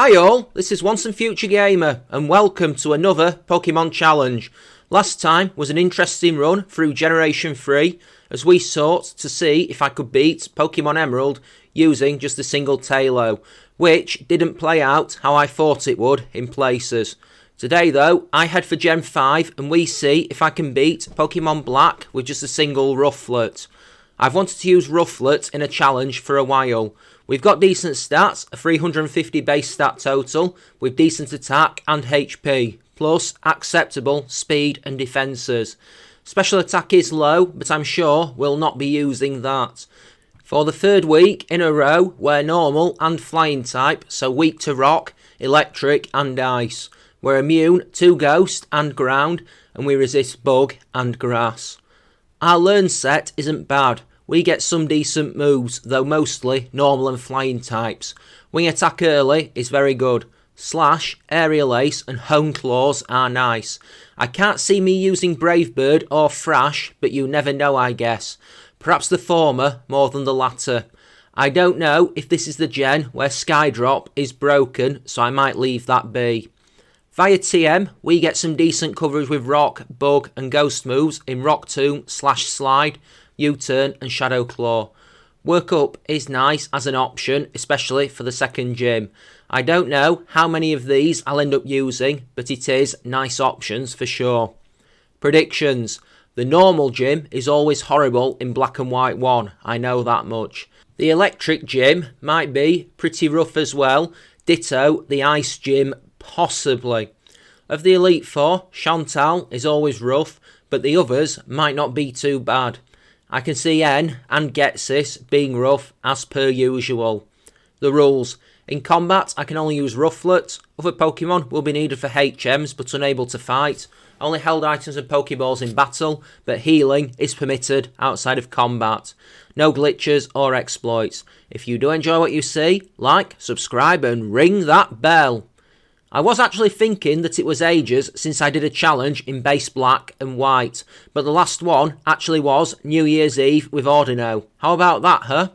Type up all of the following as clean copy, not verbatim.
Hi all, this is Once and Future Gamer, and welcome to another Pokemon Challenge. Last time was an interesting run through Generation 3, as we sought to see if I could beat Pokemon Emerald using just a single Tailo, which didn't play out how I thought it would in places. Today though, I head for Gen 5 and we see if I can beat Pokemon Black with just a single Rufflet. I've wanted to use Rufflet in a challenge for a while. We've got decent stats, a 350 base stat total, with decent attack and HP, plus acceptable speed and defences. Special attack is low, but I'm sure we'll not be using that. For the third week in a row, we're normal and flying type, so weak to rock, electric and ice. We're immune to ghost and ground, and we resist bug and grass. Our learn set isn't bad. We get some decent moves, though mostly normal and flying types. Wing attack early is very good. Slash, Aerial Ace and Hone Claws are nice. I can't see me using Brave Bird or Thrash, but you never know I guess. Perhaps the former more than the latter. I don't know if this is the gen where Skydrop is broken, so I might leave that be. Via TM, we get some decent coverage with Rock, Bug and Ghost moves in Rock Tomb, Slash Slide, U-Turn and Shadow Claw. Work Up is nice as an option, especially for the second gym. I don't know how many of these I'll end up using, but it is nice options for sure. Predictions. The normal gym is always horrible in Black and White 1, I know that much. The electric gym might be pretty rough as well, ditto the ice gym possibly. Of the Elite Four, Chantal is always rough, but the others might not be too bad. I can see N and Getsis being rough as per usual. The rules. In combat, I can only use Rufflet. Other Pokemon will be needed for HMs but unable to fight. Only held items and Pokeballs in battle, but healing is permitted outside of combat. No glitches or exploits. If you do enjoy what you see, like, subscribe and ring that bell. I was actually thinking that it was ages since I did a challenge in base black and white, but the last one actually was New Year's Eve with Ordino. How about that, huh?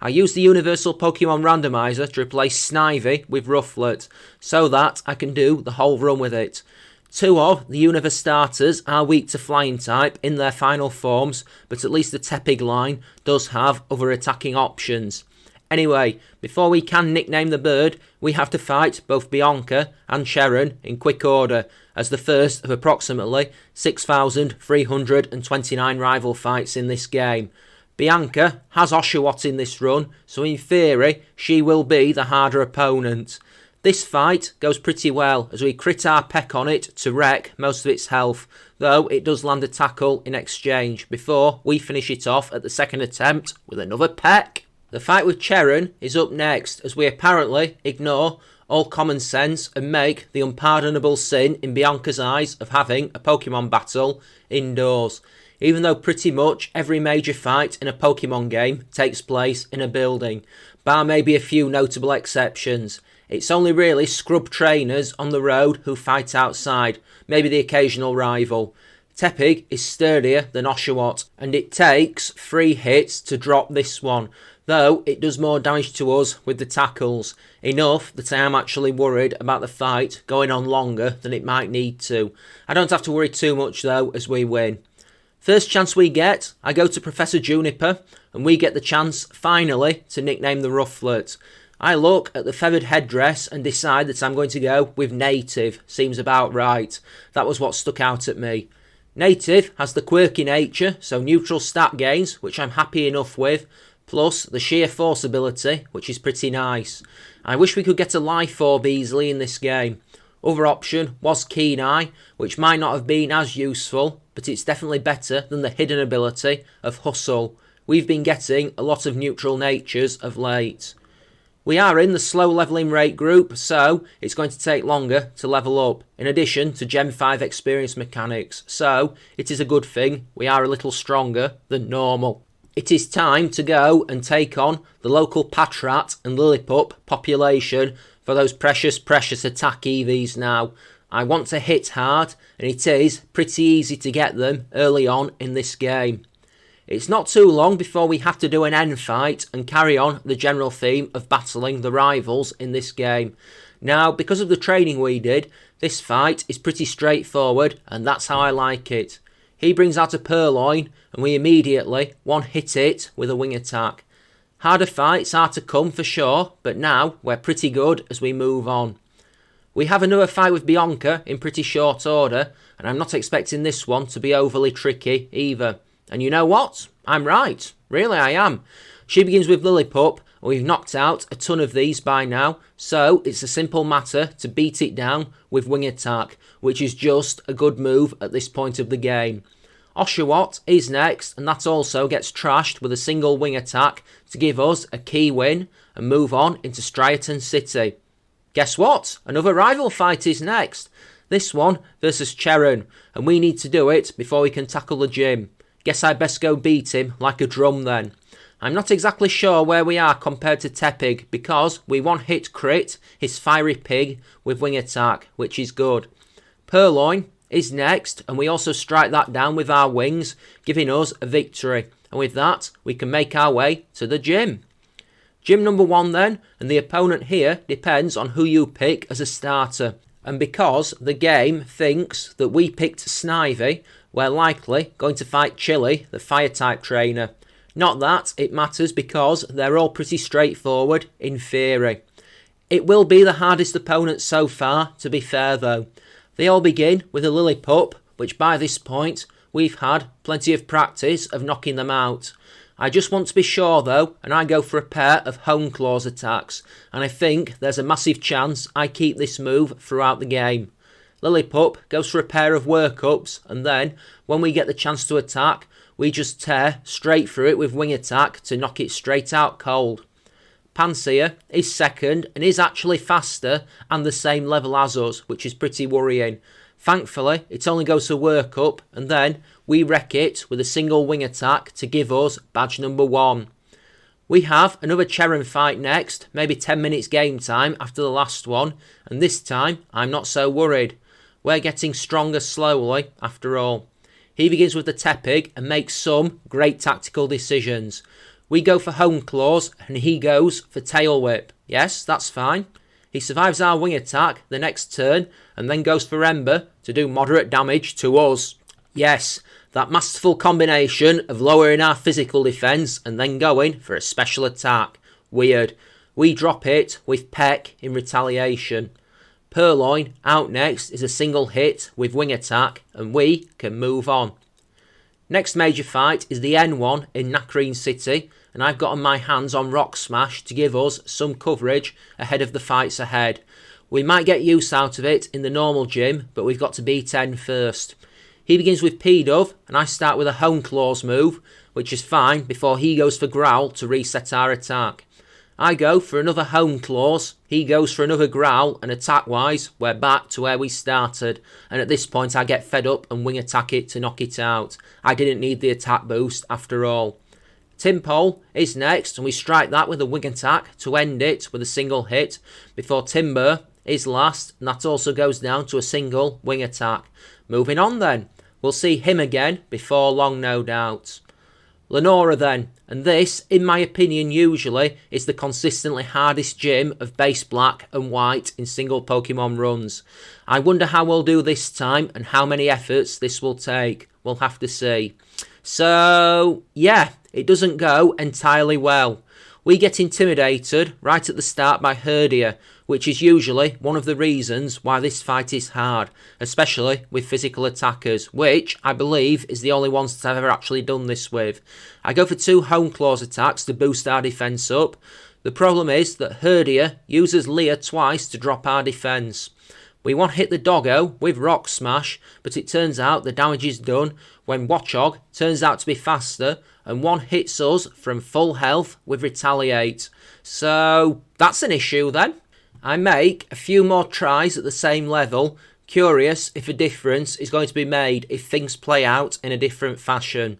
I used the Universal Pokemon Randomizer to replace Snivy with Rufflet, so that I can do the whole run with it. Two of the Unova starters are weak to flying type in their final forms, but at least the Tepig line does have other attacking options. Anyway, before we can nickname the bird, we have to fight both Bianca and Sharon in quick order, as the first of approximately 6,329 rival fights in this game. Bianca has Oshawott in this run, so in theory, she will be the harder opponent. This fight goes pretty well, as we crit our peck on it to wreck most of its health, though it does land a tackle in exchange, before we finish it off at the second attempt with another peck. The fight with Cheron is up next, as we apparently ignore all common sense and make the unpardonable sin in Bianca's eyes of having a Pokemon battle indoors, even though pretty much every major fight in a Pokemon game takes place in a building, bar maybe a few notable exceptions. It's only really scrub trainers on the road who fight outside, maybe the occasional rival. Tepig is sturdier than Oshawott, and it takes 3 hits to drop this one, though it does more damage to us with the tackles, enough that I am actually worried about the fight going on longer than it might need to. I don't have to worry too much though as we win. First chance we get, I go to Professor Juniper, and we get the chance finally to nickname the Rufflet. I look at the feathered headdress and decide that I'm going to go with Native, seems about right. That was what stuck out at me. Native has the quirky nature, so neutral stat gains, which I'm happy enough with, plus the sheer force ability, which is pretty nice. I wish we could get a life orb easily in this game. Other option was Keen Eye, which might not have been as useful, but it's definitely better than the hidden ability of Hustle. We've been getting a lot of neutral natures of late. We are in the slow levelling rate group, so it's going to take longer to level up, in addition to Gen 5 experience mechanics, so it is a good thing we are a little stronger than normal. It is time to go and take on the local Patrat and Lillipup population for those precious attack EVs now. I want to hit hard, and it is pretty easy to get them early on in this game. It's not too long before we have to do an end fight and carry on the general theme of battling the rivals in this game. Now, because of the training we did, this fight is pretty straightforward, and that's how I like it. He brings out a purloin, and we immediately one-hit it with a wing attack. Harder fights are to come for sure, but now we're pretty good as we move on. We have another fight with Bianca in pretty short order, and I'm not expecting this one to be overly tricky either. And you know what? I'm right. Really, I am. She begins with Lillipup, and we've knocked out a ton of these by now, so it's a simple matter to beat it down with wing attack, which is just a good move at this point of the game. Oshawott is next, and that also gets trashed with a single wing attack to give us a key win and move on into Striaton City. Guess what? Another rival fight is next. This one versus Cheron, and we need to do it before we can tackle the gym. Guess I best go beat him like a drum then. I'm not exactly sure where we are compared to Tepig because we one-hit crit his fiery pig with wing attack, which is good. Purloin is next, and we also strike that down with our wings, giving us a victory. And with that, we can make our way to the gym. Gym number 1 then, and the opponent here depends on who you pick as a starter. And because the game thinks that we picked Snivy, we're likely going to fight Chili, the fire-type trainer. Not that it matters because they're all pretty straightforward in theory. It will be the hardest opponent so far, to be fair though. They all begin with a Lillipup, which by this point we've had plenty of practice of knocking them out. I just want to be sure though, and I go for a pair of Hone Claws attacks, and I think there's a massive chance I keep this move throughout the game. Lillipup goes for a pair of Workups, and then when we get the chance to attack, we just tear straight through it with wing attack to knock it straight out cold. Pansear is second and is actually faster and the same level as us, which is pretty worrying. Thankfully, it only goes to Workup, and then we wreck it with a single wing attack to give us badge number 1. We have another Cheron fight next, maybe 10 minutes game time after the last one, and this time I'm not so worried. We're getting stronger slowly after all. He begins with the Tepig and makes some great tactical decisions. We go for Hone Claws and he goes for Tail Whip. Yes, that's fine. He survives our wing attack the next turn and then goes for Ember to do moderate damage to us. Yes, that masterful combination of lowering our physical defence and then going for a special attack. Weird. We drop it with Peck in retaliation. Purloin out next is a single hit with wing attack and we can move on. Next major fight is the N1 in Nakreen City, and I've gotten my hands on Rock Smash to give us some coverage ahead of the fights ahead. We might get use out of it in the normal gym, but we've got to beat N first. He begins with P-Dove, and I start with a Hone Claws move, which is fine before he goes for Growl to reset our attack. I go for another Hone Claws, he goes for another Growl, and attack-wise, we're back to where we started. And at this point, I get fed up and wing attack it to knock it out. I didn't need the attack boost after all. Timpole is next, and we strike that with a wing attack to end it with a single hit, before Timber is last, and that also goes down to a single wing attack. Moving on then, we'll see him again before long, no doubt. Lenora then, and this, in my opinion usually, is the consistently hardest gym of base black and white in single Pokemon runs. I wonder how we'll do this time and how many efforts this will take. We'll have to see. So, yeah, it doesn't go entirely well. We get intimidated right at the start by Herdia, which is usually one of the reasons why this fight is hard, especially with physical attackers, which I believe is the only ones that I've ever actually done this with. I go for 2 Hone Claws attacks to boost our defence up. The problem is that Herdia uses Leer twice to drop our defence. We want to hit the doggo with Rock Smash, but it turns out the damage is done when Watchog turns out to be faster and one hits us from full health with Retaliate. So that's an issue then. I make a few more tries at the same level, curious if a difference is going to be made if things play out in a different fashion.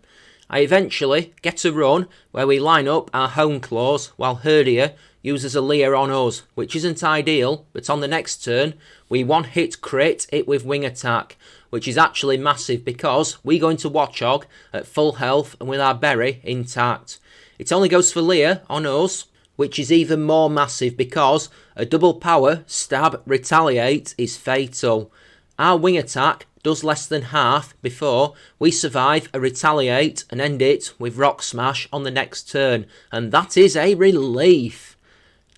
I eventually get a run where we line up our Hone Claws while Herdia uses a Leer on us, which isn't ideal, but on the next turn we one-hit crit it with wing attack, which is actually massive because we go into Watchog at full health and with our berry intact. It only goes for Leer on us. which is even more massive because a double power stab retaliate is fatal. Our wing attack does less than half before we survive a retaliate and end it with rock smash on the next turn, and that is a relief.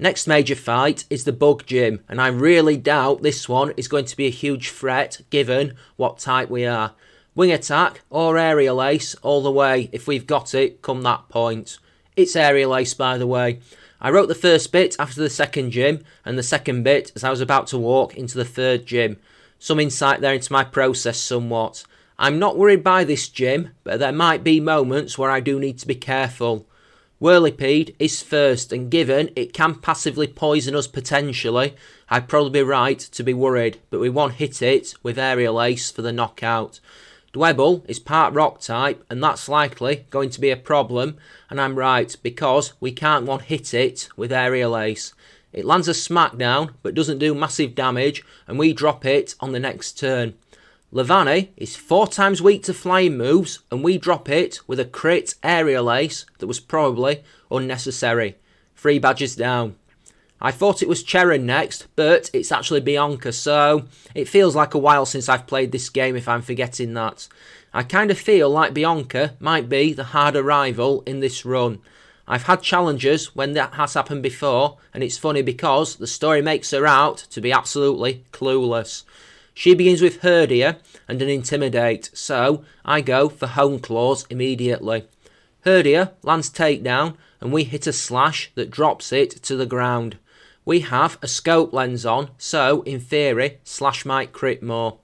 Next major fight is the bug gym, and I really doubt this one is going to be a huge threat given what type we are. Wing attack or aerial ace all the way if we've got it come that point. It's aerial ace, by the way. I wrote the first bit after the second gym and the second bit as I was about to walk into the third gym. Some insight there into my process somewhat. I'm not worried by this gym, but there might be moments where I do need to be careful. Whirlipede is first, and given it can passively poison us potentially, I'd probably be right to be worried, but we won't hit it with aerial ace for the knockout. Dwebble is part rock type, and that's likely going to be a problem, and I'm right, because we can't one-hit it with aerial ace. It lands a smackdown, but doesn't do massive damage, and we drop it on the next turn. Levani is 4 times weak to flying moves, and we drop it with a crit aerial ace that was probably unnecessary. 3 badges down. I thought it was Cheran next, but it's actually Bianca, so it feels like a while since I've played this game if I'm forgetting that. I kind of feel like Bianca might be the harder rival in this run. I've had challenges when that has happened before, and it's funny because the story makes her out to be absolutely clueless. She begins with Herdia and an Intimidate, so I go for Hone Claws immediately. Herdia lands Takedown, and we hit a slash that drops it to the ground. We have a scope lens on, so in theory, slash might crit more.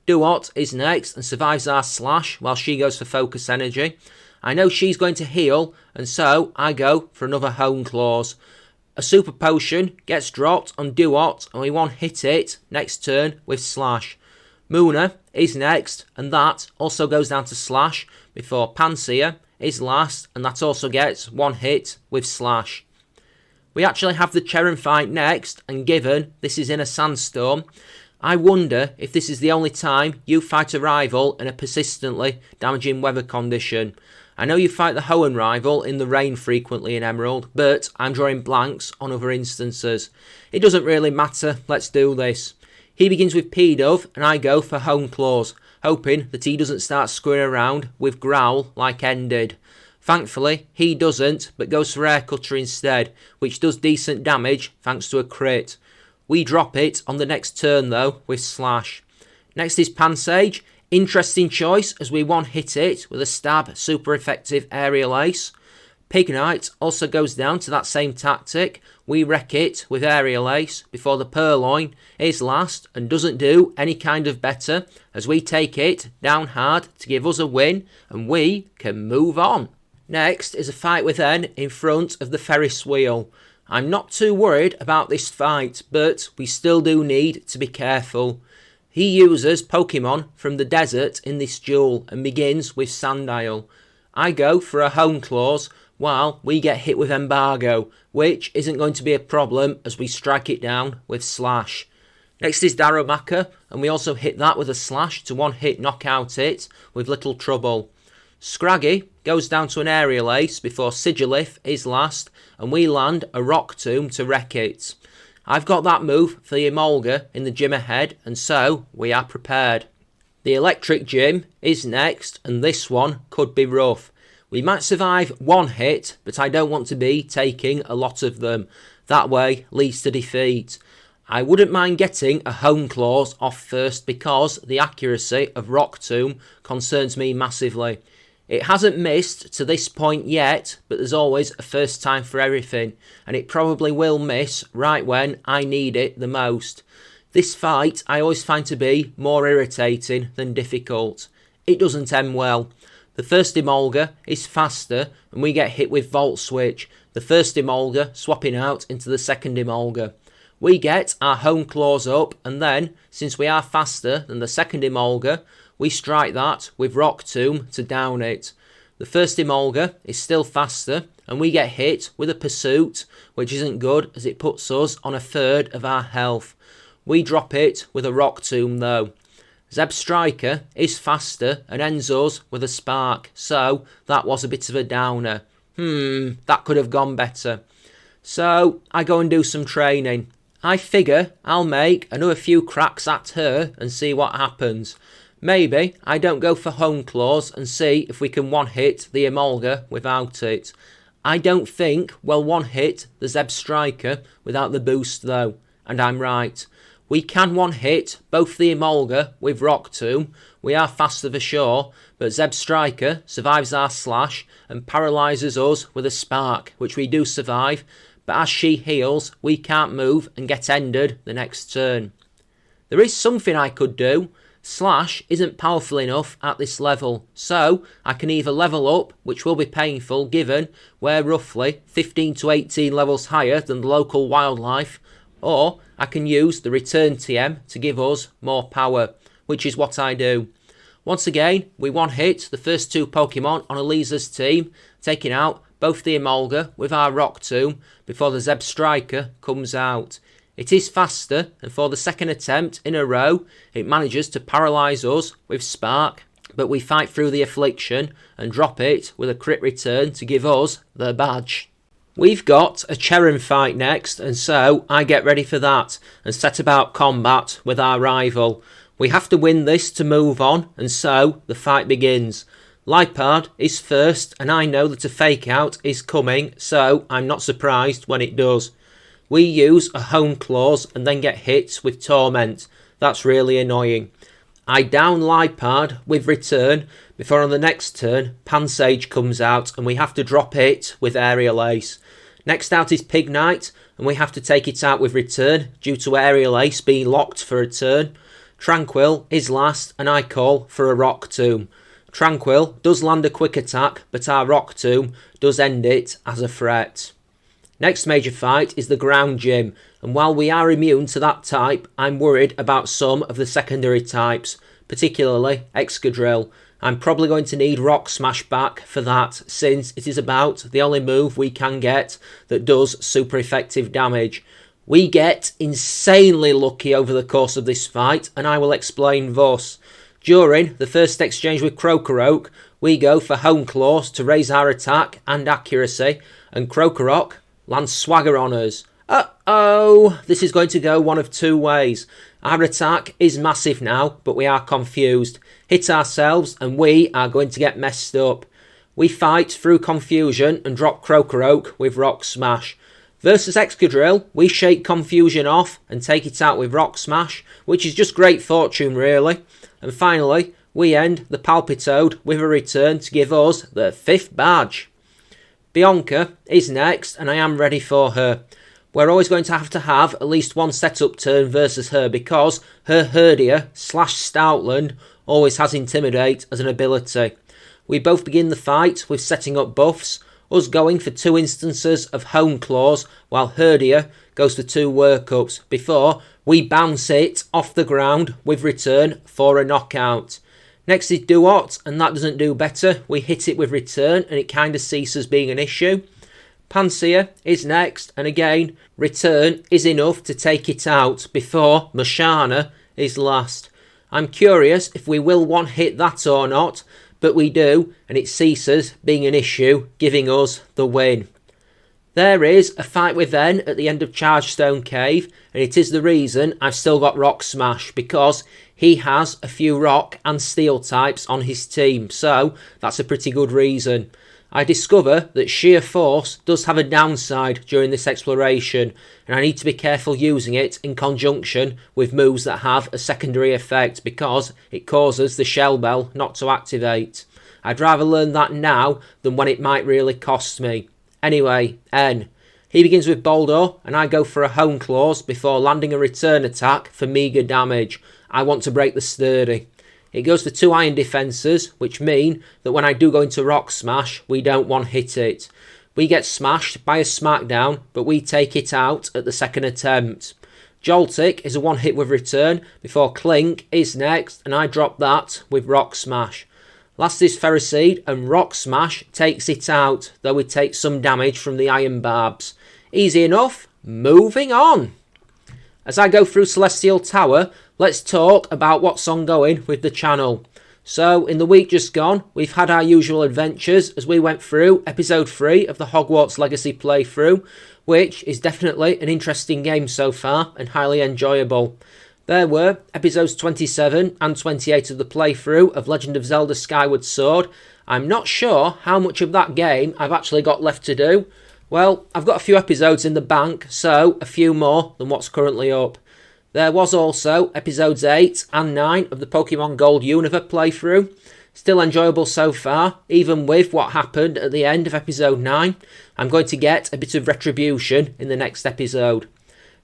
Duot is next and survives our slash while she goes for focus energy. I know she's going to heal, and so I go for another Hone Claws. A super potion gets dropped on Duot, and we won't hit it next turn with slash. Muna is next, and that also goes down to slash before Panseer is last, and that also gets 1 hit with slash. We actually have the Cheran fight next, and given this is in a sandstorm, I wonder if this is the only time you fight a rival in a persistently damaging weather condition. I know you fight the Hoenn rival in the rain frequently in Emerald, but I'm drawing blanks on other instances. It doesn't really matter, let's do this. He begins with P-Dove, and I go for Hone Claws, hoping that he doesn't start screwing around with Growl like N did. Thankfully, he doesn't, but goes for Air Cutter instead, which does decent damage thanks to a crit. We drop it on the next turn though, with Slash. Next is Pansage. Interesting choice as we one-hit it with a stab super effective aerial ace. Pignite also goes down to that same tactic. We wreck it with aerial ace before the Purloin is last and doesn't do any kind of better as we take it down hard to give us a win and we can move on. Next is a fight with N in front of the Ferris wheel. I'm not too worried about this fight, but we still do need to be careful. He uses Pokemon from the desert in this duel and begins with Sandile. I go for a Hone Claws while we get hit with Embargo, which isn't going to be a problem as we strike it down with Slash. Next is Darumaka, and we also hit that with a Slash to one-hit knock out it with little trouble. Scraggy goes down to an aerial ace before Sigilif is last, and we land a Rock Tomb to wreck it. I've got that move for the Emolga in the gym ahead, and so we are prepared. The Electric Gym is next, and this one could be rough. We might survive one hit, but I don't want to be taking a lot of them. That way leads to defeat. I wouldn't mind getting a Hone Claws off first because the accuracy of Rock Tomb concerns me massively. It hasn't missed to this point yet, but there's always a first time for everything, and it probably will miss right when I need it the most. This fight I always find to be more irritating than difficult. It doesn't end well. The first Emolga is faster, and we get hit with Volt Switch, the first Emolga swapping out into the second Emolga. We get our Hone Claws up, and then, since we are faster than the second Emolga, we strike that with Rock Tomb to down it. The first Emolga is still faster, and we get hit with a Pursuit, which isn't good as it puts us on a third of our health. We drop it with a Rock Tomb though. Zeb Striker is faster and ends us with a Spark, so that was a bit of a downer. That could have gone better. So I go and do some training. I figure I'll make another few cracks at her and see what happens. Maybe I don't go for home claws and see if we can one-hit the Emolga without it. I don't think we'll one-hit the Zeb Striker without the boost though, and I'm right. We can one-hit both the Emolga with Rock Tomb. We are faster for sure, but Zeb Striker survives our slash and paralyses us with a spark, which we do survive, but as she heals, we can't move and get ended the next turn. There is something I could do. Slash isn't powerful enough at this level, so I can either level up, which will be painful given we're roughly 15 to 18 levels higher than the local wildlife, or I can use the return TM to give us more power, which is what I do. Once again, we one-hit the first two Pokemon on Elisa's team, taking out both the Emolga with our Rock Tomb before the Zeb Striker comes out. It is faster, and for the second attempt in a row, it manages to paralyse us with Spark, but we fight through the affliction and drop it with a crit return to give us the badge. We've got a Cheran fight next, and so I get ready for that and set about combat with our rival. We have to win this to move on, and so the fight begins. Lipard is first, and I know that a fake out is coming, so I'm not surprised when it does. We use a home clause and then get hit with Torment. That's really annoying. I down Lipard with return before on the next turn Pansage comes out and we have to drop it with Aerial Ace. Next out is Pignite and we have to take it out with return due to Aerial Ace being locked for a turn. Tranquil is last and I call for a Rock Tomb. Tranquil does land a quick attack, but our Rock Tomb does end it as a threat. Next major fight is the Ground Gym, and while we are immune to that type, I'm worried about some of the secondary types, particularly Excadrill. I'm probably going to need Rock Smash back for that, since it is about the only move we can get that does super effective damage. We get insanely lucky over the course of this fight, and I will explain thus. During the first exchange with Krokorok, we go for Home Claws to raise our attack and accuracy, and Krokorok lands Swagger on us. Uh-oh! This is going to go one of two ways. Our attack is massive now, but we are confused. Hit ourselves and we are going to get messed up. We fight through confusion and drop Krokorok with Rock Smash. Versus Excadrill, we shake confusion off and take it out with Rock Smash, which is just great fortune really. And finally, we end the Palpitoad with a return to give us the 5th badge. Bianca is next, and I am ready for her. We're always going to have at least one setup turn versus her because her Herdia / Stoutland always has Intimidate as an ability. We both begin the fight with setting up buffs, us going for 2 instances of Home Claws while Herdia goes for 2 workups before we bounce it off the ground with return for a knockout. Next is Duot, and that doesn't do better. We hit it with return and it kind of ceases being an issue. Pansear is next, and again, return is enough to take it out before Mashana is last. I'm curious if we will one-hit that or not, but we do, and it ceases being an issue, giving us the win. There is a fight with N at the end of Chargestone Cave, and it is the reason I've still got Rock Smash, because he has a few Rock and Steel types on his team, so that's a pretty good reason. I discover that Sheer Force does have a downside during this exploration, and I need to be careful using it in conjunction with moves that have a secondary effect, because it causes the Shell Bell not to activate. I'd rather learn that now than when it might really cost me. Anyway, N. He begins with Boulder, and I go for a Home Claws before landing a return attack for meagre damage. I want to break the Sturdy. It goes for 2 Iron Defences, which mean that when I do go into Rock Smash, we don't one-hit it. We get smashed by a Smackdown, but we take it out at the second attempt. Joltik is a one-hit with return before Clink is next, and I drop that with Rock Smash. Last is Ferroseed, and Rock Smash takes it out, though we take some damage from the Iron Barbs. Easy enough, moving on. As I go through Celestial Tower, let's talk about what's ongoing with the channel. So, in the week just gone, we've had our usual adventures as we went through episode 3 of the Hogwarts Legacy playthrough, which is definitely an interesting game so far and highly enjoyable. There were episodes 27 and 28 of the playthrough of Legend of Zelda Skyward Sword. I'm not sure how much of that game I've actually got left to do. Well, I've got a few episodes in the bank, so a few more than what's currently up. There was also episodes 8 and 9 of the Pokemon Gold Unova playthrough. Still enjoyable so far, even with what happened at the end of episode 9. I'm going to get a bit of retribution in the next episode.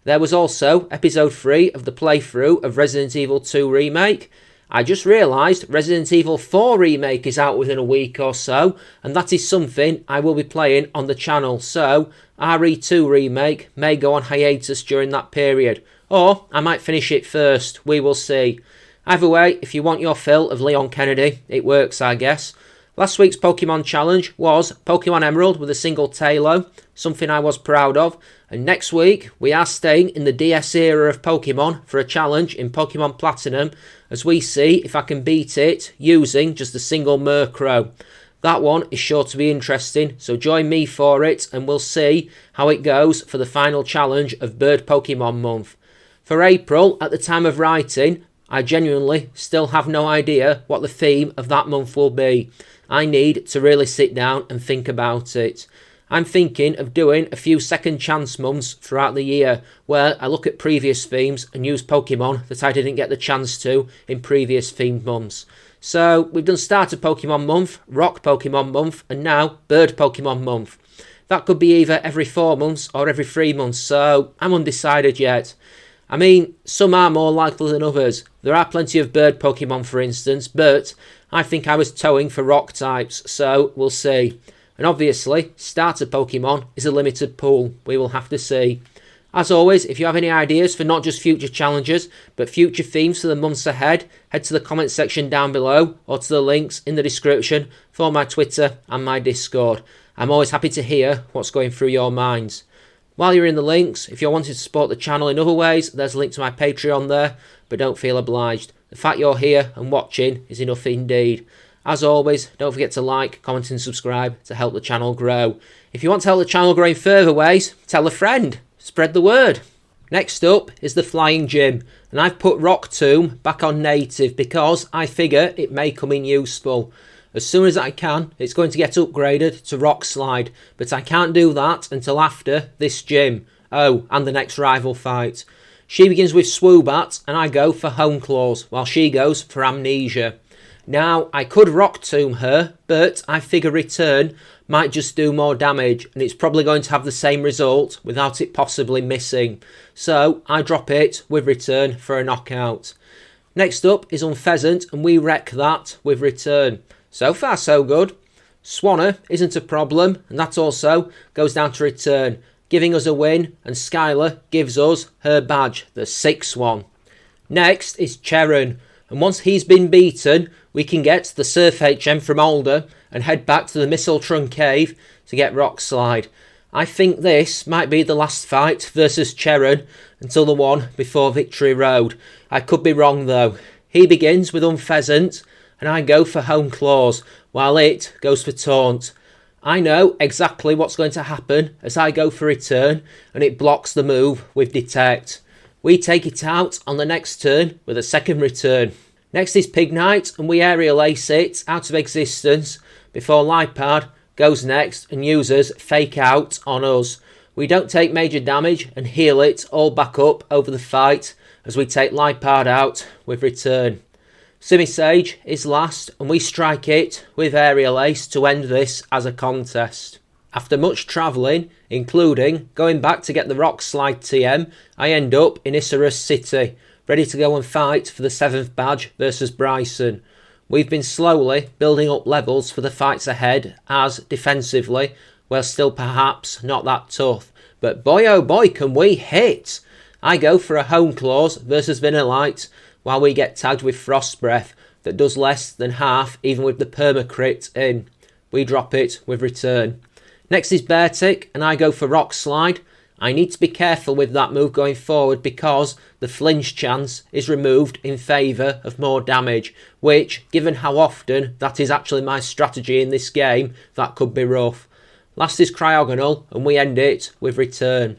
There was also episode 3 of the playthrough of Resident Evil 2 Remake. I just realised Resident Evil 4 Remake is out within a week or so, and that is something I will be playing on the channel, so RE2 Remake may go on hiatus during that period. Or I might finish it first, we will see. Either way, if you want your fill of Leon Kennedy, it works, I guess. Last week's Pokemon Challenge was Pokemon Emerald with a single Tailo, something I was proud of. And next week, we are staying in the DS era of Pokemon for a challenge in Pokemon Platinum, as we see if I can beat it using just a single Murkrow. That one is sure to be interesting, so join me for it and we'll see how it goes for the final challenge of Bird Pokemon Month. For April, at the time of writing, I genuinely still have no idea what the theme of that month will be. I need to really sit down and think about it. I'm thinking of doing a few second chance months throughout the year where I look at previous themes and use Pokemon that I didn't get the chance to in previous themed months. So we've done Starter Pokemon Month, Rock Pokemon Month and now Bird Pokemon Month. That could be either every 4 months or every 3 months, so I'm undecided yet. I mean, some are more likely than others. There are plenty of bird Pokemon, for instance, but I think I was towing for rock types, so we'll see. And obviously, starter Pokemon is a limited pool. We will have to see. As always, if you have any ideas for not just future challenges, but future themes for the months ahead, head to the comment section down below or to the links in the description for my Twitter and my Discord. I'm always happy to hear what's going through your minds. While you're in the links, if you're wanting to support the channel in other ways, there's a link to my Patreon there, but don't feel obliged. The fact you're here and watching is enough indeed. As always, don't forget to like, comment and subscribe to help the channel grow. If you want to help the channel grow in further ways, tell a friend. Spread the word. Next up is the Flying Gym, and I've put Rock Tomb back on native because I figure it may come in useful. As soon as I can, it's going to get upgraded to Rock Slide, but I can't do that until after this gym. Oh, and the next rival fight. She begins with Swoobat, and I go for Hone Claws, while she goes for Amnesia. Now, I could Rock Tomb her, but I figure Return might just do more damage, and it's probably going to have the same result without it possibly missing. So, I drop it with Return for a knockout. Next up is Unpheasant, and we wreck that with Return. So far, so good. Swanner isn't a problem, and that also goes down to Return, giving us a win, and Skylar gives us her badge, the 6th one. Next is Cheron, and once he's been beaten, we can get the Surf HM from Alder and head back to the Mistletoe Cave to get Rock Slide. I think this might be the last fight versus Cheron until the one before Victory Road. I could be wrong though. He begins with Unpheasant, and I go for Hone Claws, while it goes for Taunt. I know exactly what's going to happen as I go for Return, and it blocks the move with Detect. We take it out on the next turn with a second Return. Next is Pignite, and we Aerial Ace it out of existence before Lipard goes next and uses Fake Out on us. We don't take major damage and heal it all back up over the fight as we take Lipard out with Return. Simisage is last, and we strike it with Aerial Ace to end this as a contest. After much travelling, including going back to get the Rock Slide TM, I end up in Isserus City, ready to go and fight for the 7th badge versus Bryson. We've been slowly building up levels for the fights ahead, as defensively, we're still perhaps not that tough. But boy oh boy can we hit! I go for a Hone Claws versus Vanillite, while we get tagged with Frost Breath that does less than half even with the permacrit in. We drop it with Return. Next is Beartic, and I go for Rock Slide. I need to be careful with that move going forward because the flinch chance is removed in favour of more damage, which, given how often that is actually my strategy in this game, that could be rough. Last is Cryogonal, and we end it with Return.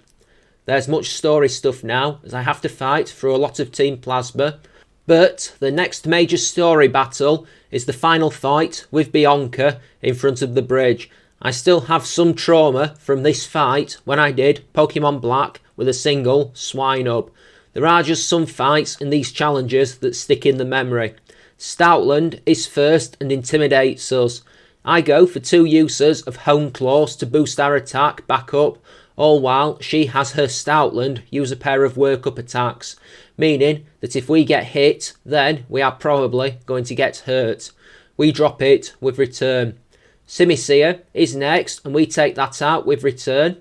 There's much story stuff now, as I have to fight through a lot of Team Plasma, but the next major story battle is the final fight with Bianca in front of the bridge. I still have some trauma from this fight when I did Pokemon Black with a single Swinub. There are just some fights in these challenges that stick in the memory. Stoutland is first and intimidates us. I go for 2 uses of Hone Claws to boost our attack back up, all while she has her Stoutland use a pair of work-up attacks, meaning that if we get hit, then we are probably going to get hurt. We drop it with Return. Simisear is next, and we take that out with Return.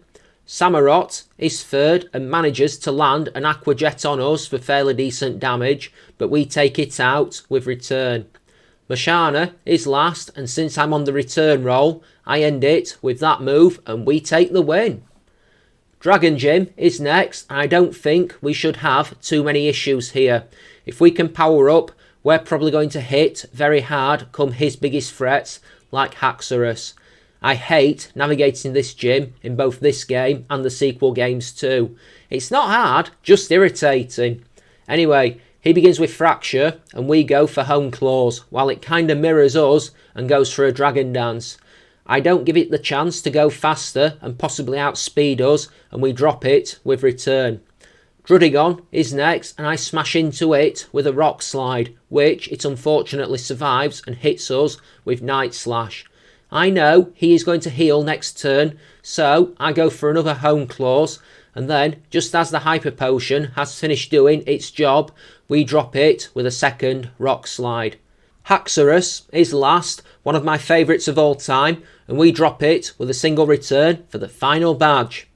Samurott is third and manages to land an Aqua Jet on us for fairly decent damage, but we take it out with Return. Mashana is last, and since I'm on the return roll, I end it with that move, and we take the win. Dragon Gym is next, and I don't think we should have too many issues here. If we can power up, we're probably going to hit very hard come his biggest threats, like Haxorus. I hate navigating this gym in both this game and the sequel games too. It's not hard, just irritating. Anyway, he begins with Fracture and we go for Hone Claws, while it kinda mirrors us and goes for a Dragon Dance. I don't give it the chance to go faster and possibly outspeed us, and we drop it with Return. Druddigon is next, and I smash into it with a Rock Slide, which it unfortunately survives and hits us with Night Slash. I know he is going to heal next turn, so I go for another Hone Claws, and then, just as the Hyper Potion has finished doing its job, we drop it with a second Rock Slide. Haxorus is last, one of my favourites of all time, and we drop it with a single Return for the final badge.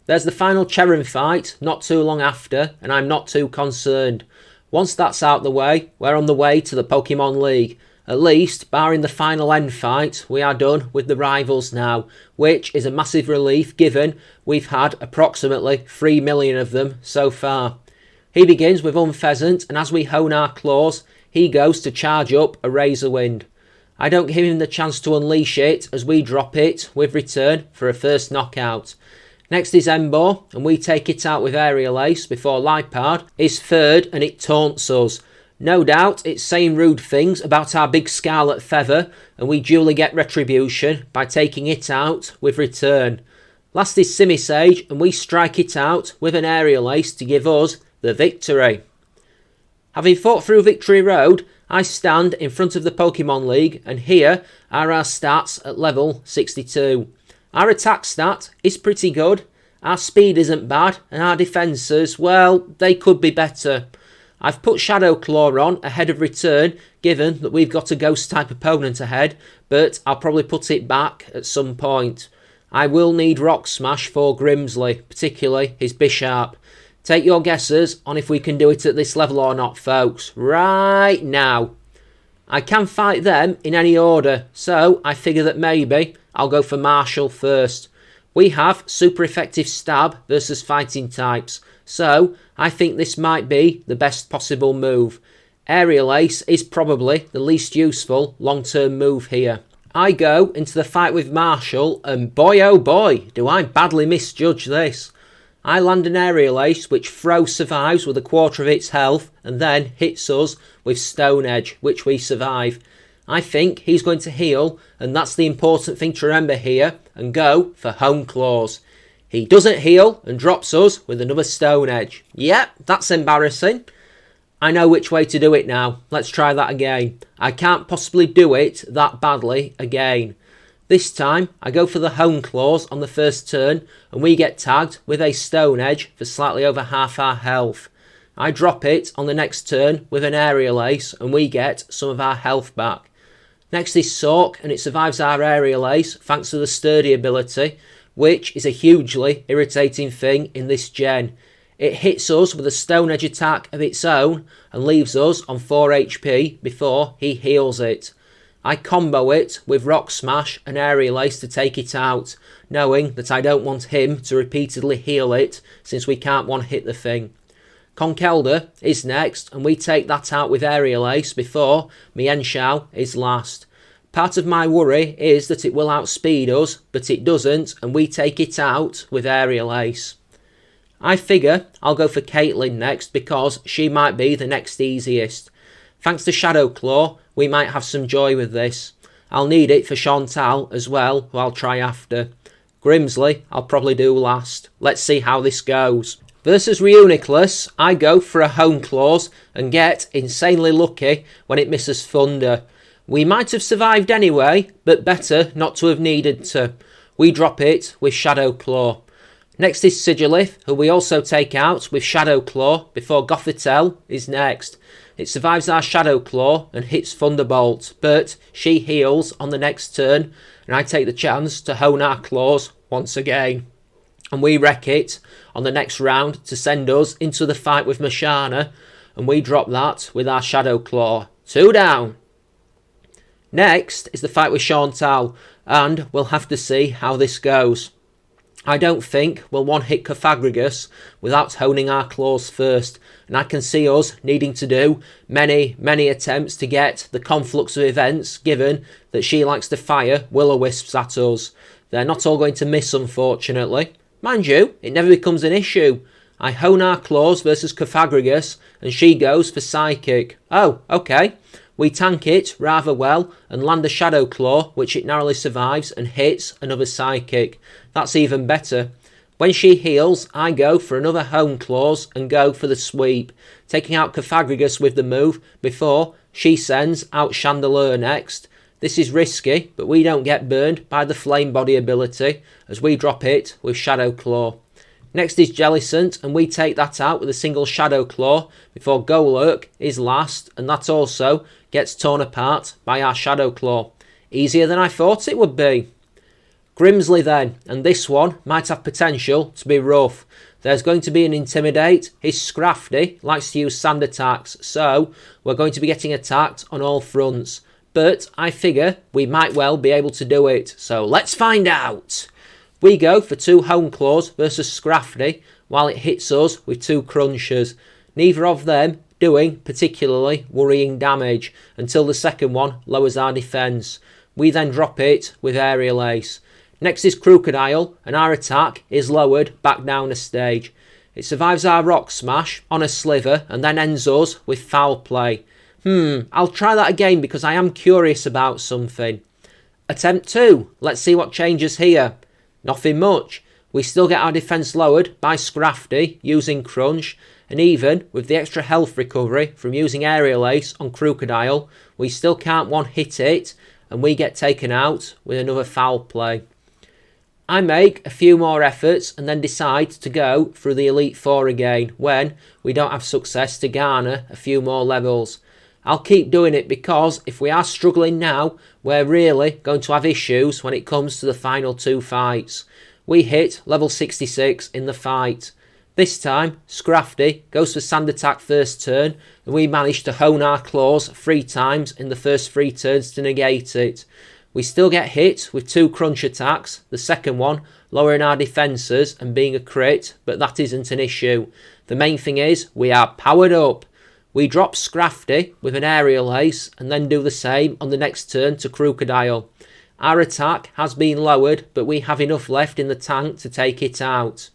There's the final Cheran fight not too long after, and I'm not too concerned. Once that's out the way, we're on the way to the Pokemon League. At least, barring the final end fight, we are done with the rivals now, which is a massive relief given we've had approximately 3 million of them so far. He begins with Unpheasant, and as we hone our claws, he goes to charge up a Razor Wind. I don't give him the chance to unleash it as we drop it with Return for a first knockout. Next is Embo, and we take it out with Aerial Ace before Lipard is third and it taunts us. No doubt it's saying rude things about our big Scarlet Feather, and we duly get retribution by taking it out with Return. Last is Simisage, and we strike it out with an Aerial Ace to give us the victory. Having fought through Victory Road, I stand in front of the Pokemon League, and here are our stats at level 62. Our attack stat is pretty good, our speed isn't bad, and our defences, well, they could be better. I've put Shadow Claw on ahead of Return, given that we've got a Ghost-type opponent ahead, but I'll probably put it back at some point. I will need Rock Smash for Grimsley, particularly his Bisharp. Take your guesses on if we can do it at this level or not, folks, right now. I can fight them in any order, so I figure that maybe I'll go for Marshall first. We have super effective stab versus fighting types, so I think this might be the best possible move. Aerial Ace is probably the least useful long-term move here. I go into the fight with Marshall, and boy oh boy, do I badly misjudge this. I land an Aerial Ace which Throw survives with a quarter of its health and then hits us with Stone Edge, which we survive. I think he's going to heal, and that's the important thing to remember here, and go for Hone Claws. He doesn't heal and drops us with another Stone Edge. Yep, that's embarrassing. I know which way to do it now. Let's try that again. I can't possibly do it that badly again. This time, I go for the Hone Claws on the first turn, and we get tagged with a Stone Edge for slightly over half our health. I drop it on the next turn with an Aerial Ace, and we get some of our health back. Next is Sork, and it survives our Aerial Ace thanks to the Sturdy ability, which is a hugely irritating thing in this gen. It hits us with a Stone Edge attack of its own and leaves us on 4 HP before he heals it. I combo it with Rock Smash and Aerial Ace to take it out, knowing that I don't want him to repeatedly heal it since we can't one-hit the thing. Conkeldurr is next, and we take that out with Aerial Ace before Mienshao is last. Part of my worry is that it will outspeed us, but it doesn't, and we take it out with Aerial Ace. I figure I'll go for Caitlyn next because she might be the next easiest. Thanks to Shadow Claw, we might have some joy with this. I'll need it for Chantal as well, who I'll try after. Grimsley I'll probably do last. Let's see how this goes. Versus Reuniclus, I go for a Hone Claws and get insanely lucky when it misses Thunder. We might have survived anyway, but better not to have needed to. We drop it with Shadow Claw. Next is Sigilith, who we also take out with Shadow Claw before Gothitelle is next. It survives our Shadow Claw and hits Thunderbolt, but she heals on the next turn, and I take the chance to hone our claws once again. And we wreck it on the next round to send us into the fight with Mashana, and we drop that with our Shadow Claw. 2 down. Next is the fight with Chantal, and we'll have to see how this goes. I don't think we'll one-hit Cofagrigus without honing our claws first, and I can see us needing to do many attempts to get the conflux of events, given that she likes to fire will-o-wisps at us. They're not all going to miss, unfortunately. Mind you, it never becomes an issue. I hone our claws versus Cofagrigus, and she goes for Psychic. Oh, okay. We tank it rather well and land a Shadow Claw, which it narrowly survives and hits another Psychic. That's even better. When she heals, I go for another Hone Claws and go for the sweep, taking out Cofagrigus with the move before she sends out Chandelure next. This is risky, but we don't get burned by the Flame Body ability as we drop it with Shadow Claw. Next is Jellicent, and we take that out with a single Shadow Claw before Golurk is last, and that also gets torn apart by our Shadow Claw. Easier than I thought it would be. Grimsley then, and this one might have potential to be rough. There's going to be an Intimidate. His Scrafty likes to use sand attacks, so we're going to be getting attacked on all fronts. But I figure we might well be able to do it, so let's find out. We go for 2 Hone Claws versus Scrafty, while it hits us with 2 Crunchers. Neither of them doing particularly worrying damage, until the second one lowers our defence. We then drop it with Aerial Ace. Next is Crocodile, and our attack is lowered back down a stage. It survives our Rock Smash on a sliver, and then ends us with Foul Play. I'll try that again because I am curious about something. Attempt 2, let's see what changes here. Nothing much. We still get our defence lowered by Scrafty using Crunch, and even with the extra health recovery from using Aerial Ace on Crocodile, we still can't one-hit it, and we get taken out with another Foul Play. I make a few more efforts and then decide to go through the Elite Four again when we don't have success to garner a few more levels. I'll keep doing it because if we are struggling now, we're really going to have issues when it comes to the final 2 fights. We hit level 66 in the fight. This time, Scrafty goes for Sand Attack first turn, and we manage to hone our claws 3 times in the first 3 turns to negate it. We still get hit with 2 Crunch attacks, the second one lowering our defences and being a crit, but that isn't an issue. The main thing is we are powered up. We drop Scrafty with an Aerial Ace and then do the same on the next turn to Crocodile. Our attack has been lowered, but we have enough left in the tank to take it out.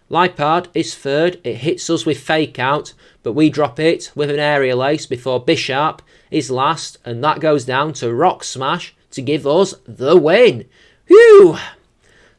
Lipard is third, it hits us with Fake Out, but we drop it with an Aerial Ace before Bisharp is last, and that goes down to Rock Smash to give us the win. Phew!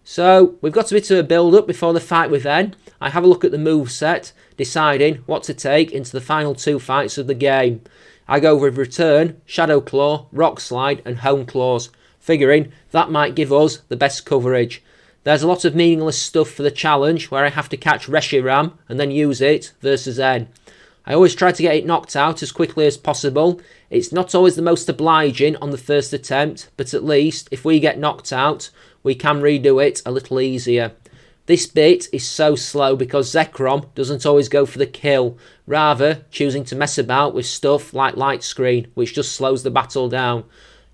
So we've got a bit of a build-up before the fight with N. I have a look at the moveset, deciding what to take into the final 2 fights of the game. I go with Return, Shadow Claw, Rock Slide and Hone Claws, figuring that might give us the best coverage. There's a lot of meaningless stuff for the challenge where I have to catch Reshiram and then use it versus N. I always try to get it knocked out as quickly as possible. It's not always the most obliging on the first attempt, but at least if we get knocked out, we can redo it a little easier. This bit is so slow because Zekrom doesn't always go for the kill, rather choosing to mess about with stuff like Light Screen, which just slows the battle down.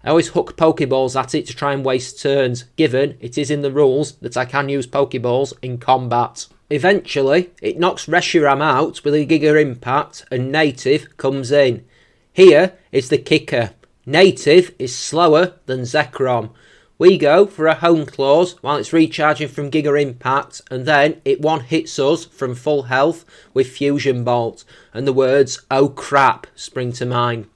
I always hook Pokeballs at it to try and waste turns, given it is in the rules that I can use Pokeballs in combat. Eventually, it knocks Reshiram out with a Giga Impact and Native comes in. Here is the kicker. Native is slower than Zekrom. We go for a Hone Claws while it's recharging from Giga Impact, and then it one-hits us from full health with Fusion Bolt, and the words "oh crap" spring to mind.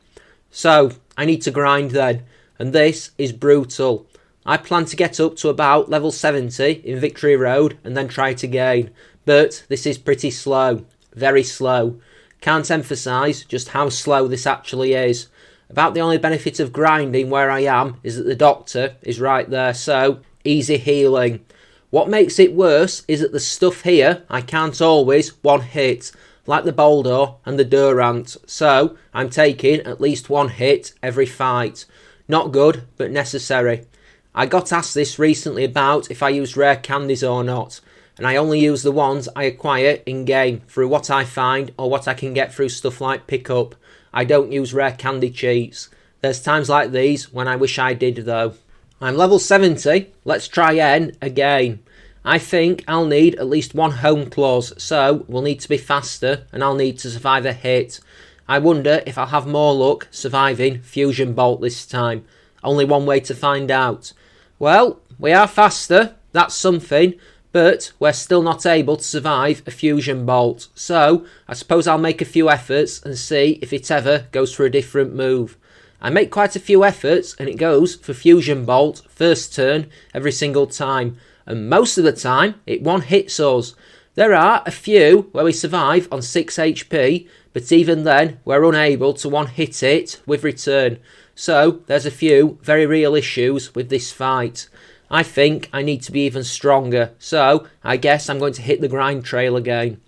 So, I need to grind then, and this is brutal. I plan to get up to about level 70 in Victory Road and then try it again, but this is pretty slow, very slow. Can't emphasise just how slow this actually is. About the only benefit of grinding where I am is that the doctor is right there, so easy healing. What makes it worse is that the stuff here I can't always one hit, like the Boldor and the Durant, so I'm taking at least one hit every fight. Not good, but necessary. I got asked this recently about if I use rare candies or not, and I only use the ones I acquire in-game through what I find or what I can get through stuff like pickup. I don't use rare candy cheats. There's times like these when I wish I did though. I'm level 70, let's try N again. I think I'll need at least one Hone Claws, so we'll need to be faster and I'll need to survive a hit. I wonder if I'll have more luck surviving Fusion Bolt this time. Only one way to find out. Well, we are faster, that's something, but we're still not able to survive a Fusion Bolt. So, I suppose I'll make a few efforts and see if it ever goes for a different move. I make quite a few efforts and it goes for Fusion Bolt first turn every single time. And most of the time, it one-hits us. There are a few where we survive on 6 HP, but even then, we're unable to one-hit it with return. So, there's a few very real issues with this fight. I think I need to be even stronger, so I guess I'm going to hit the grind trail again.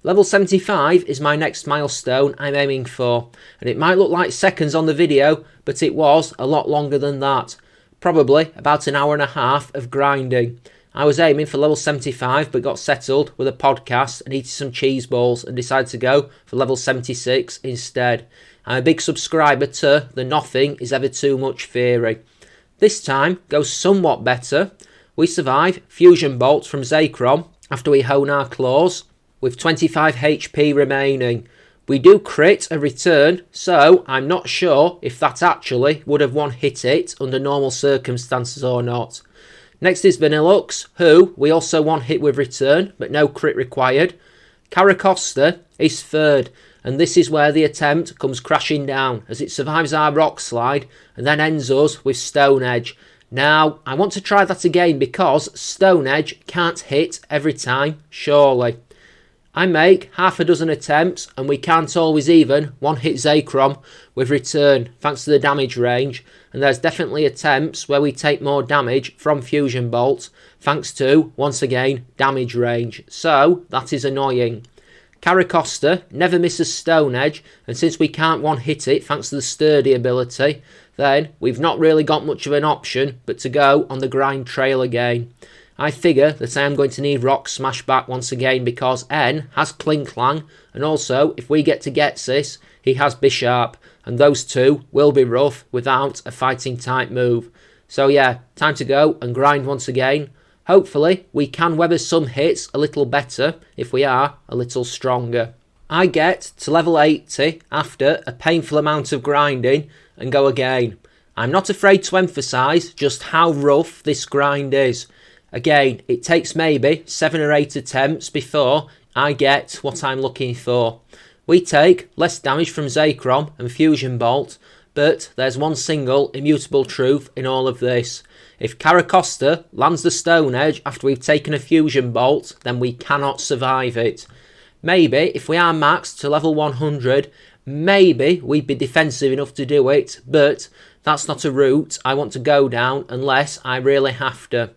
Level 75 is my next milestone I'm aiming for, and it might look like seconds on the video, but it was a lot longer than that. Probably about an hour and a half of grinding. I was aiming for level 75 but got settled with a podcast and eating some cheese balls and decided to go for level 76 instead. I'm a big subscriber to the Nothing is Ever Too Much theory. This time goes somewhat better. We survive Fusion Bolt from Zekrom after we hone our claws with 25 HP remaining. We do crit a return, so I'm not sure if that actually would have one-hit it under normal circumstances or not. Next is Vanillux, who we also one-hit with return, but no crit required. Caracosta is third, and this is where the attempt comes crashing down, as it survives our rock slide, and then ends us with Stone Edge. Now, I want to try that again, because Stone Edge can't hit every time, surely. I make half a dozen attempts and we can't always even one-hit Zekrom with return thanks to the damage range, and there's definitely attempts where we take more damage from Fusion Bolt thanks to, once again, damage range, so that is annoying. Caracosta never misses Stone Edge, and since we can't one-hit it thanks to the sturdy ability, then we've not really got much of an option but to go on the grind trail again. I figure that I am going to need Rock Smash back once again because N has Klinklang, and also if we get to Getsis, he has Bisharp, and those two will be rough without a fighting type move. So yeah, time to go and grind once again. Hopefully we can weather some hits a little better if we are a little stronger. I get to level 80 after a painful amount of grinding and go again. I'm not afraid to emphasise just how rough this grind is. Again, it takes maybe 7 or 8 attempts before I get what I'm looking for. We take less damage from Zekrom and Fusion Bolt, but there's one single immutable truth in all of this. If Caracosta lands the Stone Edge after we've taken a Fusion Bolt, then we cannot survive it. Maybe if we are maxed to level 100, maybe we'd be defensive enough to do it, but that's not a route I want to go down unless I really have to.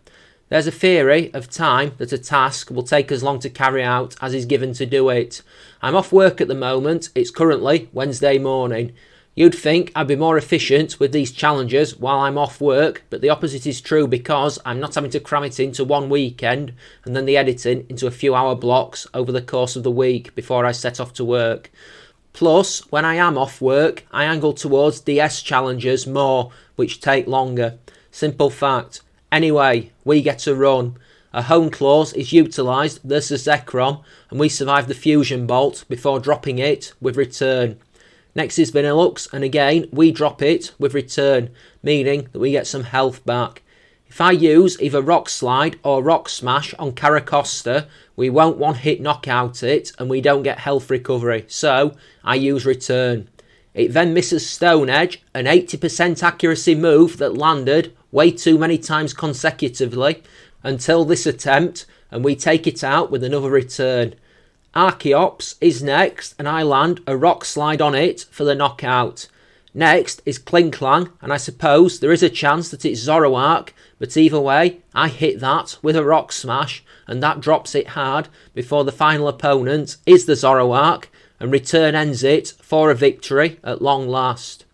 There's a theory of time that a task will take as long to carry out as is given to do it. I'm off work at the moment, it's currently Wednesday morning. You'd think I'd be more efficient with these challenges while I'm off work, but the opposite is true because I'm not having to cram it into one weekend and then the editing into a few hour blocks over the course of the week before I set off to work. Plus, when I am off work, I angle towards DS challenges more, which take longer. Simple fact. Anyway, we get a run. A home clause is utilised versus Zekrom, and we survive the fusion bolt before dropping it with return. Next is Vanillux, and again we drop it with return, meaning that we get some health back. If I use either Rock Slide or Rock Smash on Caracosta, we won't one-hit knockout it and we don't get health recovery, so I use return. It then misses Stone Edge, an 80% accuracy move that landed way too many times consecutively until this attempt, and we take it out with another return. Archeops is next, and I land a Rock Slide on it for the knockout. Next is Klinklang, and I suppose there is a chance that it's Zoroark, but either way, I hit that with a Rock Smash, and that drops it hard before the final opponent is the Zoroark, and return ends it for a victory at long last.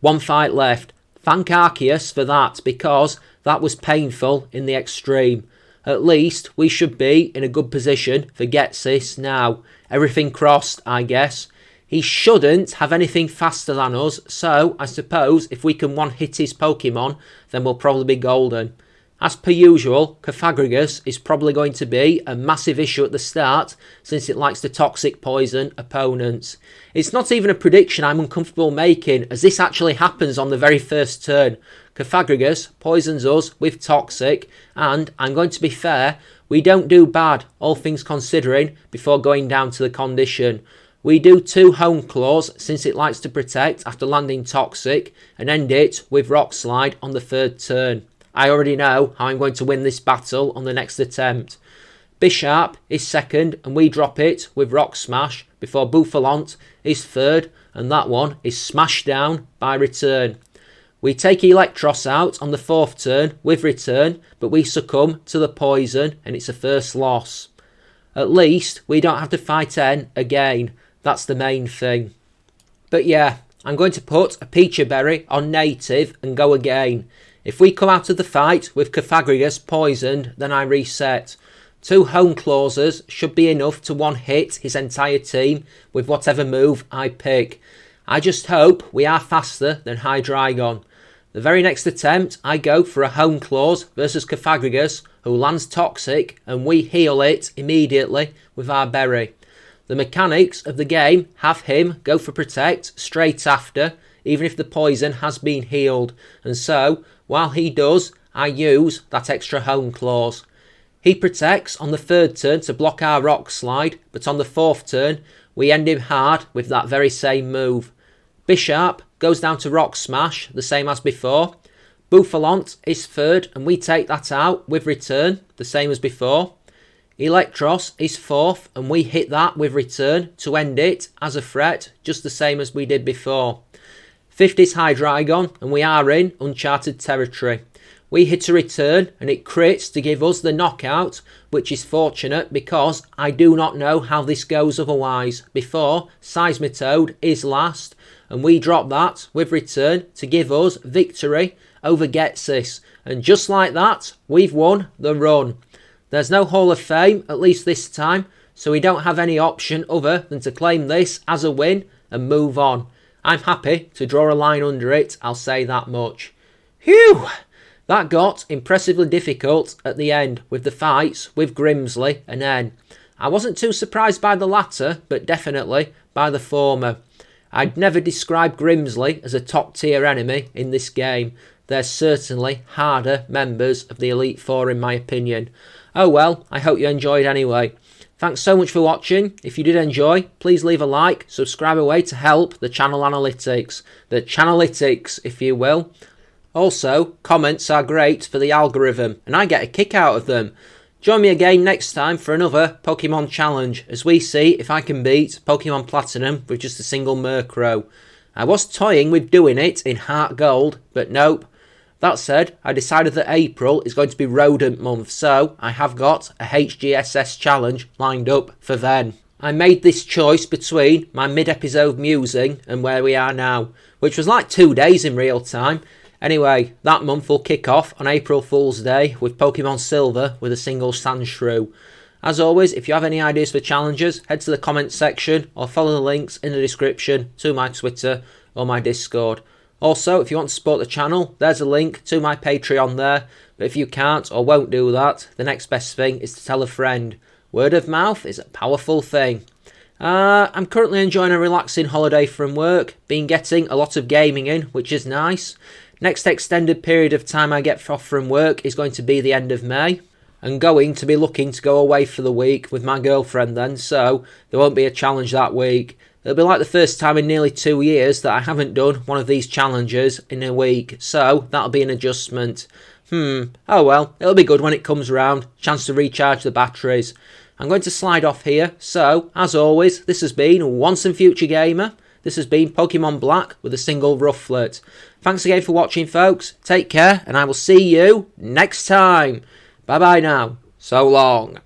One fight left. Thank Arceus for that, because that was painful in the extreme. At least we should be in a good position for Getsis now. Everything crossed, I guess. He shouldn't have anything faster than us, so I suppose if we can one-hit his Pokemon, then we'll probably be golden. As per usual, Cofagrigus is probably going to be a massive issue at the start, since it likes to toxic poison opponents. It's not even a prediction I'm uncomfortable making, as this actually happens on the very first turn. Cofagrigus poisons us with toxic, and I'm going to be fair, we don't do bad, all things considering, before going down to the condition. We do 2 Home Claws, since it likes to protect after landing toxic, and end it with Rock Slide on the 3rd turn. I already know how I'm going to win this battle on the next attempt. Bisharp is second, and we drop it with Rock Smash before Bouffalante is third, and that one is smashed down by return. We take Electros out on the 4th turn with return, but we succumb to the poison, and it's a first loss. At least we don't have to fight N again. That's the main thing. But yeah, I'm going to put a Pecha Berry on native and go again. If we come out of the fight with Cofagrigus poisoned, then I reset. 2 Home Clauses should be enough to one-hit his entire team with whatever move I pick. I just hope we are faster than Hydreigon. The very next attempt, I go for a Home Clause versus Cofagrigus, who lands toxic, and we heal it immediately with our berry. The mechanics of the game have him go for Protect straight after, even if the poison has been healed, and so, while he does, I use that extra Home Clause. He protects on the 3rd turn to block our Rock Slide, but on the 4th turn, we end him hard with that very same move. Bisharp goes down to Rock Smash, the same as before. Bouffalante is 3rd, and we take that out with return, the same as before. Electros is 4th, and we hit that with return to end it as a threat, just the same as we did before. 5th is Hydreigon, and we are in uncharted territory. We hit a return, and it crits to give us the knockout, which is fortunate because I do not know how this goes otherwise. Before, Seismitoad is last, and we drop that with return to give us victory over Getsis. And just like that, we've won the run. There's no Hall of Fame, at least this time, so we don't have any option other than to claim this as a win and move on. I'm happy to draw a line under it, I'll say that much. Phew! That got impressively difficult at the end with the fights with Grimsley and N. I wasn't too surprised by the latter, but definitely by the former. I'd never describe Grimsley as a top tier enemy in this game. They're certainly harder members of the Elite Four in my opinion. Oh well, I hope you enjoyed anyway. Thanks so much for watching. If you did enjoy, please leave a like, subscribe away to help the channel analytics. The channelytics, if you will. Also, comments are great for the algorithm, and I get a kick out of them. Join me again next time for another Pokemon challenge, as we see if I can beat Pokemon Platinum with just a single Murkrow. I was toying with doing it in Heart Gold, but nope. That said, I decided that April is going to be Rodent Month, so I have got a HGSS challenge lined up for then. I made this choice between my mid-episode musing and where we are now, which was like 2 days in real time. Anyway, that month will kick off on April Fool's Day with Pokemon Silver with a single Sandshrew. As always, if you have any ideas for challenges, head to the comments section or follow the links in the description to my Twitter or my Discord. Also, if you want to support the channel, there's a link to my Patreon there. But if you can't or won't do that, the next best thing is to tell a friend. Word of mouth is a powerful thing. I'm currently enjoying a relaxing holiday from work, been getting a lot of gaming in, which is nice. Next extended period of time I get off from work is going to be the end of May. I'm going to be looking to go away for the week with my girlfriend then, so there won't be a challenge that week. It'll be like the first time in nearly 2 years that I haven't done one of these challenges in a week, so that'll be an adjustment. Oh well, it'll be good when it comes round, chance to recharge the batteries. I'm going to slide off here, so, as always, this has been Once and Future Gamer. This has been Pokemon Black with a single Rufflet. Thanks again for watching, folks. Take care, and I will see you next time. Bye-bye now. So long.